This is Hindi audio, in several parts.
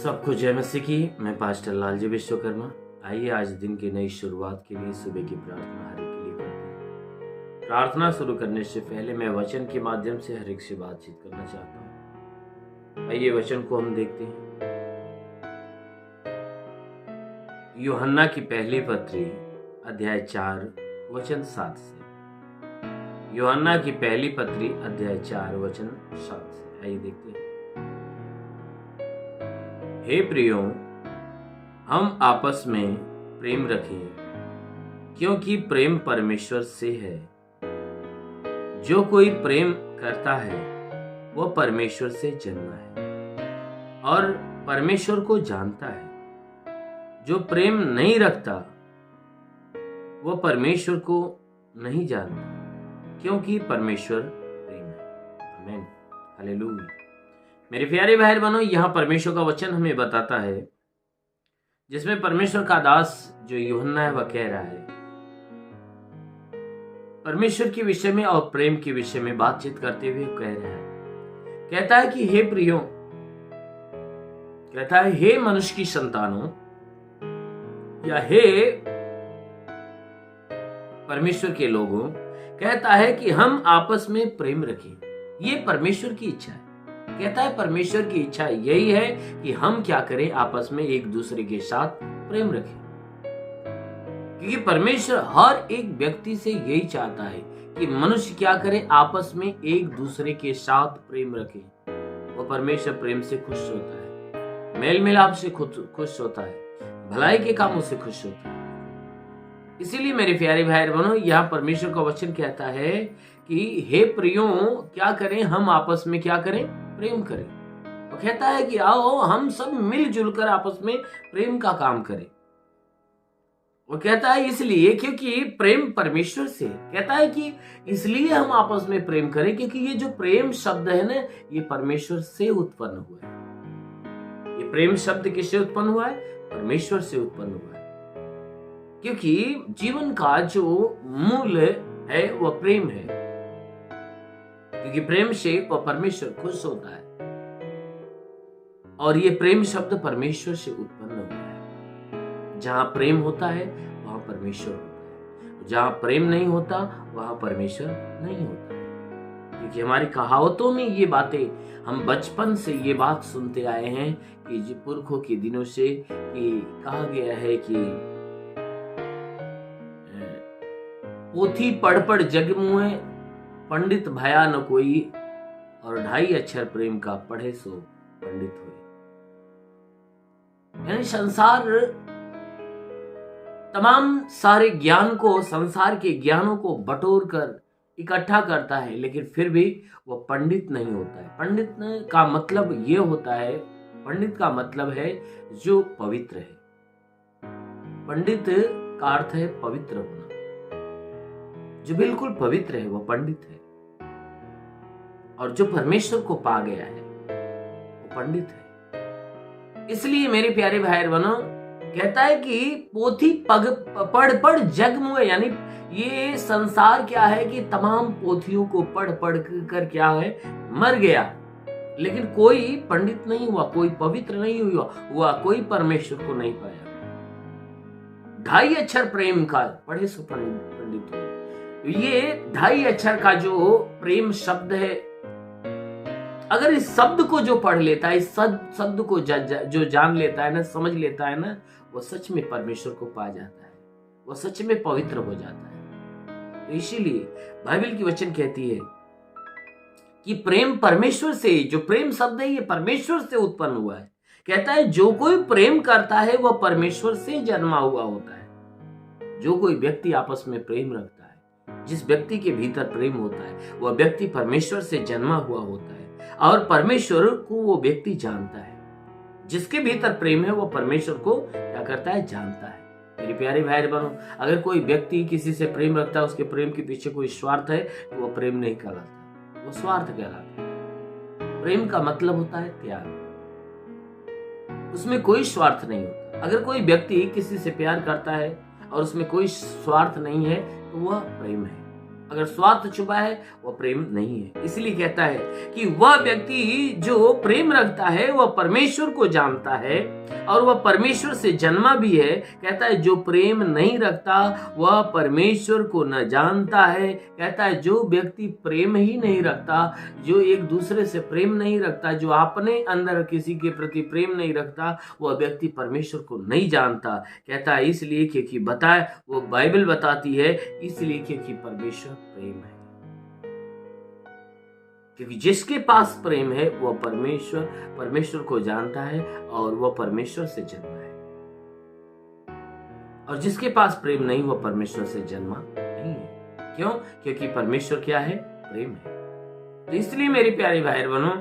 सबको जय मसीह की। मैं पास्टर लालजी विश्वकर्मा। आइए आज दिन की नई शुरुआत के लिए सुबह की प्रार्थना हर एक के लिए करते हैं। प्रार्थना शुरू करने से पहले मैं वचन के माध्यम से हर एक से बातचीत करना चाहता हूँ। आइए वचन को हम देखते हैं। यूहन्ना की पहली पत्री अध्याय 4 वचन 7 से। यूहन्ना की पहली पत्री अध्याय 4 वचन 7 से। आइए देखते हैं। हे प्रियो, हम आपस में प्रेम रखें, क्योंकि प्रेम परमेश्वर से है। जो कोई प्रेम करता है वह परमेश्वर से जन्मा है और परमेश्वर को जानता है। जो प्रेम नहीं रखता वह परमेश्वर को नहीं जानता, क्योंकि परमेश्वर प्रेम है। आमीन, हालेलुया। मेरे प्यारे भाई बहनों, यहाँ परमेश्वर का वचन हमें बताता है, जिसमें परमेश्वर का दास जो यूहन्ना है वह कह रहा है, परमेश्वर के विषय में और प्रेम के विषय में बातचीत करते हुए कह रहा है। कहता है कि हे प्रियो, कहता है हे मनुष्य की संतानों, या हे परमेश्वर के लोगों, कहता है कि हम आपस में प्रेम रखें। ये परमेश्वर की इच्छा है। कहता है परमेश्वर की इच्छा यही है कि हम क्या करें, आपस में एक दूसरे के साथ प्रेम रखें। क्योंकि परमेश्वर हर एक व्यक्ति से यही चाहता है कि मनुष्य क्या करे, आपस में एक दूसरे के साथ प्रेम रखे। वो परमेश्वर प्रेम से खुश होता है, मेल मिलाप से खुश होता है, भलाई के कामों से खुश होता है। इसीलिए मेरे प्यारे भाई बहनों, यहाँ परमेश्वर का वचन कहता है कि हे प्रियो, क्या करें, हम आपस में क्या करें, प्रेम करें। वो कहता है कि आओ हम सब मिलजुल कर आपस में प्रेम का काम करें। वो कहता है इसलिए क्योंकि प्रेम परमेश्वर से। कहता है कि इसलिए हम आपस में प्रेम करें क्योंकि ये जो प्रेम शब्द है ना, ये परमेश्वर से उत्पन्न हुआ है। ये प्रेम शब्द किससे उत्पन्न हुआ है? परमेश्वर से उत्पन्न हुआ है। क्योंकि जीवन का जो मूल है वह प्रेम है, क्योंकि प्रेम से वह परमेश्वर खुश होता है और ये प्रेम शब्द परमेश्वर से उत्पन्न हुआ है। जहां प्रेम होता है वहां परमेश्वर होता है, जहां प्रेम नहीं होता वहां परमेश्वर नहीं होता है। क्योंकि हमारी कहावतों में ये बातें, हम बचपन से ये बात सुनते आए हैं कि जो पुरखों के दिनों से कि कहा गया है कि पोथी पढ़ पढ़ जग मुए, पंडित भया न कोई, और 2.5 अक्षर प्रेम का पढ़े सो पंडित हुए। यानी संसार तमाम सारे ज्ञान को, संसार के ज्ञानों को बटोर कर इकट्ठा करता है, लेकिन फिर भी वह पंडित नहीं होता है। पंडित का मतलब ये होता है, पंडित का मतलब है जो पवित्र है। पंडित का अर्थ है पवित्र होना। जो बिल्कुल पवित्र है वह पंडित है, और जो परमेश्वर को पा गया है वो पंडित है। इसलिए मेरे प्यारे भाई बहनों, कहता है कि पोथी पढ़ पढ़ जग मुए, यानी ये संसार क्या है कि तमाम पोथियों को पढ़ पढ़ कर क्या है, मर गया, लेकिन कोई पंडित नहीं हुआ, कोई पवित्र नहीं हुआ, कोई परमेश्वर को नहीं पाया। 2.5 अक्षर प्रेम का पढ़े सो पंडित हुए। ये 2.5 अक्षर का जो प्रेम शब्द है, अगर इस शब्द को जो पढ़ लेता है, इस शब्द को जो जान लेता है ना, समझ लेता है ना, वो सच में परमेश्वर को पा जाता है, वो सच में पवित्र हो जाता है। तो इसीलिए बाइबल की वचन कहती है कि प्रेम परमेश्वर से, जो प्रेम शब्द है ये परमेश्वर से उत्पन्न हुआ है। कहता है जो कोई प्रेम करता है वह परमेश्वर से जन्मा हुआ होता है। जो कोई व्यक्ति आपस में प्रेम रखता है, जिस व्यक्ति के भीतर प्रेम होता है, वह व्यक्ति परमेश्वर से जन्मा हुआ होता है और परमेश्वर को वो व्यक्ति जानता है। जिसके भीतर प्रेम है वो परमेश्वर को क्या करता है, जानता है। मेरे प्यारे भाई बहनों, अगर कोई व्यक्ति किसी से प्रेम रखता है, उसके प्रेम के पीछे कोई स्वार्थ है, तो वो प्रेम नहीं कहलाता, वो स्वार्थ कहलाता है। प्रेम का मतलब होता है त्याग, उसमें कोई स्वार्थ नहीं होता। अगर कोई व्यक्ति किसी से प्यार करता है और उसमें कोई स्वार्थ नहीं है, तो वह प्रेम है। अगर स्वार्थ छुपा है वह प्रेम नहीं है। इसलिए कहता है कि वह व्यक्ति जो प्रेम रखता है वह परमेश्वर को जानता है और वह परमेश्वर से जन्मा भी है। कहता है जो प्रेम नहीं रखता वह परमेश्वर को न जानता है। कहता है जो व्यक्ति प्रेम ही नहीं रखता, जो एक दूसरे से प्रेम नहीं रखता, जो अपने अंदर किसी के प्रति प्रेम नहीं रखता, वह व्यक्ति परमेश्वर को नहीं जानता। कहता है इसलिए क्योंकि बताए वो बाइबल बताती है, इसलिए क्योंकि परमेश्वर प्रेम है। क्योंकि जिसके पास प्रेम है वह परमेश्वर को जानता है और वह परमेश्वर से जन्मा है। और जिसके पास प्रेम नहीं वह परमेश्वर से जन्मा नहीं है। क्यों? क्योंकि परमेश्वर क्या है? प्रेम है। तो इसलिए मेरे प्यारे भाई बहनों,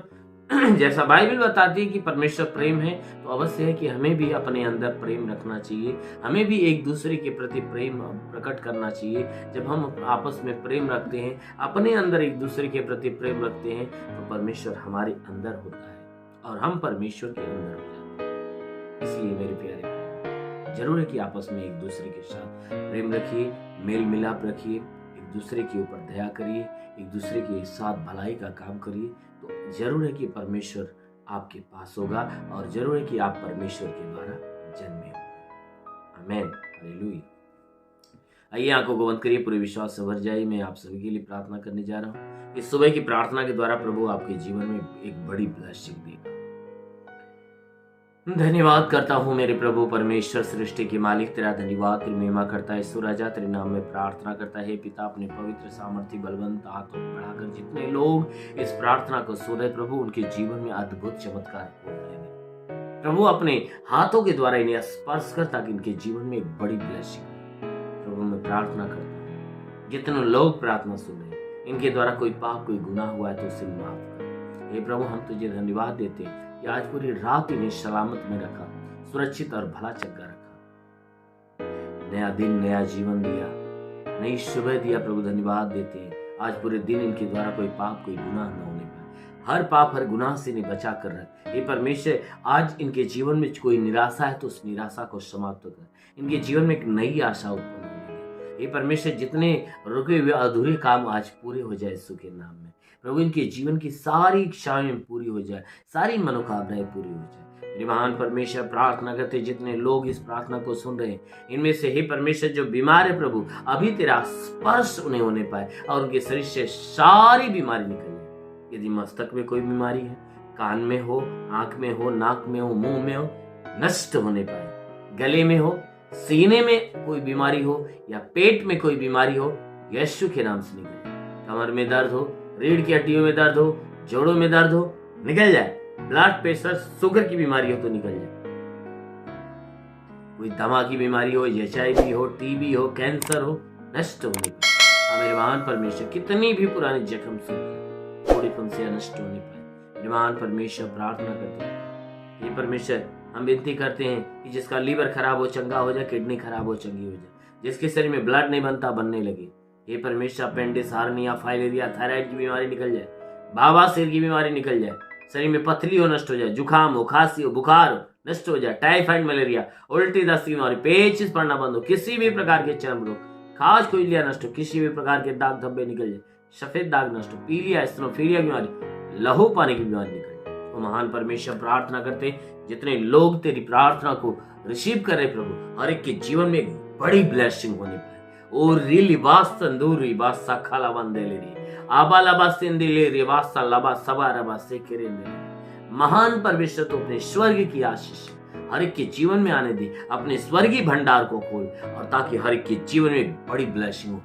जैसा बाइबल बताती है कि परमेश्वर प्रेम है, तो अवश्य है कि हमें भी अपने अंदर प्रेम रखना चाहिए। हमें भी एक दूसरे के प्रति प्रेम प्रकट करना चाहिए। जब हम आपस में प्रेम रखते हैं, अपने अंदर एक दूसरे के प्रति प्रेम रखते हैं, तो परमेश्वर हमारे अंदर होता है और हम परमेश्वर के अंदर हो जाते हैं। इसलिए मेरे प्यारे भाई, जरूर है कि आपस में एक दूसरे के साथ प्रेम रखिए, मेल मिलाप रखिए, एक दूसरे के ऊपर दया करिए, एक दूसरे के साथ भलाई का काम करिए। तो जरूर है कि परमेश्वर आपके पास होगा और जरूर है कि आप परमेश्वर के द्वारा जन्मे होंगे। आमीन, हालेलुया। आइए आंखों को बंद करिए, पूरे विश्वास से भर जाइए। मैं आप सभी के लिए प्रार्थना करने जा रहा हूँ। इस सुबह की प्रार्थना के द्वारा प्रभु आपके जीवन में एक बड़ी ब्लेसिंग देगा। धन्यवाद करता हूँ मेरे प्रभु परमेश्वर, सृष्टि के मालिक, तेरा धन्यवाद, तेरी महिमा करता है सूरजा, तेरे नाम में प्रार्थना करता है पिता, अपने पवित्र सामर्थ्य बलवंत हाथों को बढ़ाकर जितने लोग इस प्रार्थना को सुन रहे प्रभु, उनके जीवन में अद्भुत चमत्कार हो रहे हैं प्रभु। अपने हाथों के द्वारा इन्हें स्पर्श कर ताकि इनके जीवन में एक बड़ी ब्लेसिंग प्रभु मैं प्रार्थना करता हूँ। जितने लोग प्रार्थना सुन रहे हैं, इनके द्वारा कोई पाप कोई गुनाह हुआ है तो उसे माफ कर। हे प्रभु, हम तुझे धन्यवाद देते हैं कि आज पूरी रात इन्हें सलामत में रखा, सुरक्षित और भला चंगा रखा, नया दिन नया जीवन दिया, नई सुबह दिया प्रभु। धन्यवाद देते हैं आज पूरे दिन इनके द्वारा कोई पाप कोई गुनाह न होने पाए। हर पाप हर गुनाह से इन्हें बचा कर रख। हे परमेश्वर, आज इनके जीवन में कोई निराशा है तो उस निराशा को समाप्त कर, इनके जीवन में एक नई आशा उत्पन्न होने दे। हे परमेश्वर, जितने रुके हुए अधूरे काम आज पूरे हो जाए यीशु के नाम में प्रभु। इनके जीवन की सारी इच्छाएं पूरी हो जाए, सारी मनोकामनाएं पूरी हो जाए। मेरे महान परमेश्वर, प्रार्थना करते जितने लोग इस प्रार्थना को सुन रहे हैं, इनमें से हे परमेश्वर जो बीमार है प्रभु, अभी तेरा स्पर्श उन्हें होने पाए और उनके शरीर से सारी बीमारी निकल जाए। यदि मस्तक में कोई बीमारी है, कान में हो, आंख में हो, नाक में हो, मुंह में हो, नष्ट होने पाए। गले में हो, सीने में कोई बीमारी हो या पेट में कोई बीमारी हो, यीशु के नाम से निकल जाए। कमर में दर्द हो, रीढ़ की हड्डियों में दर्द हो, जोड़ों में दर्द हो, निकल जाए। ब्लड प्रेशर शुगर की बीमारी हो तो निकल जाए। कोई दमा की बीमारी हो, HIV हो, TB हो, कैंसर हो, नष्ट होने पाए। मेरे महान परमेश्वर, कितनी भी पुरानी जख्म से थोड़ी से नष्ट होने पाए। मेरे महान परमेश्वर, प्रार्थना करते हैं ये परमेश्वर, हम विनती करते हैं कि जिसका लीवर खराब हो चंगा हो जाए, किडनी खराब हो चंगी हो जाए, जिसके शरीर में ब्लड नहीं बनता बनने लगे। हे परमेश्वर, अपेंडिक्स, हार्निया, फाइलेरिया, थायराइड की बीमारी निकल जाए, बवासीर की बीमारी निकल जाए, शरीर में पथरी हो नष्ट हो जाए, जुकाम हो, खांसी हो, बुखार हो नष्ट हो जाए, टाइफाइड, मलेरिया, उल्टी, दस्ती बीमारी, पेचिश पड़ना बंद हो, किसी भी प्रकार के चर्म रोग, खाज खुजलियां नष्ट हो, किसी भी प्रकार के दाग धब्बे निकल जाए, सफेद दाग नष्ट हो, पीलिया, एस्ट्रोफीलिया बीमारी, लहू पाने की बीमारी निकल जाए। तो महान परमेश्वर, प्रार्थना करते जितने लोग तेरी प्रार्थना को रिसीव कर रहे प्रभु, हर एक के जीवन में एक बड़ी ब्लेसिंग होने पाए। और रिली वास तंदूरी वासा खाला बंदे ले रही आबा लबा सिंदी ले रही वासा लबा सबा रबा से करे ले। महान परमेश्वर, तो अपने स्वर्ग की आशीष हर एक के जीवन में आने दे, अपने स्वर्गीय भंडार को खोल, और ताकि हर एक के जीवन में एक बड़ी ब्लेसिंग हो,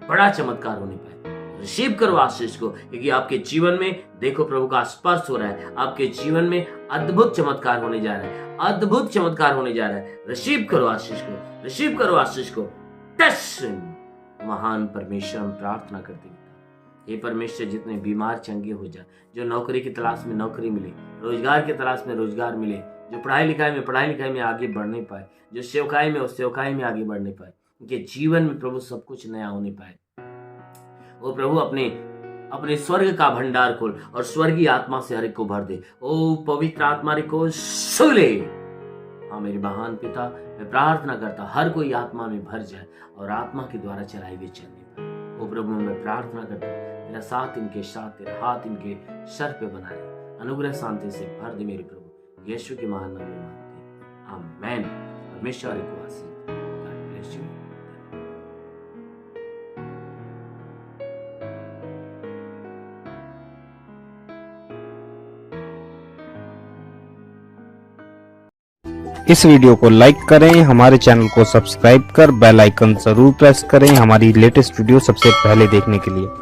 बड़ा चमत्कार होने पाए। रिसीव करो आशीष को, क्योंकि आपके जीवन में देखो प्रभु का स्पर्श हो रहा है। आपके जीवन में अद्भुत चमत्कार होने जा रहा है, अद्भुत चमत्कार होने जा रहा है। रिसीव करो आशीष को, रिसीव करो आशीष को। महान परमेश्वर, हम प्रार्थना करते हैं हे परमेश्वर, जितने बीमार चंगे हो जाए, जो नौकरी की तलाश में नौकरी मिले, रोजगार की तलाश में रोजगार मिले, जो पढ़ाई लिखाई में आगे बढ़ने पाए, जो सेवकाई में उस सेवकाई में आगे बढ़ने पाए, उनके जीवन में प्रभु सब कुछ नया होने पाए। वो प्रभु अपने स्वर्ग का भंडार खोल और स्वर्गीय आत्मा से हर एक को भर दे। ओ पवित्र आत्मा रे को सुले। हाँ मेरे महान पिता, मैं प्रार्थना करता हर कोई आत्मा में भर जाए और आत्मा के द्वारा चलाई हुई चलने पाए। ओ प्रभु मैं प्रार्थना करता हूँ तेरा साथ इनके साथ, तेरा हाथ इनके सर पे बना रहे, अनुग्रह शांति से भर दे मेरे प्रभु, यीशु के महान नाम में मांगते हैं, आमीन। परमेश्वर को आशीष दे। God bless you. इस वीडियो को लाइक करें, हमारे चैनल को सब्सक्राइब कर बेल आइकन जरूर प्रेस करें हमारी लेटेस्ट वीडियो सबसे पहले देखने के लिए।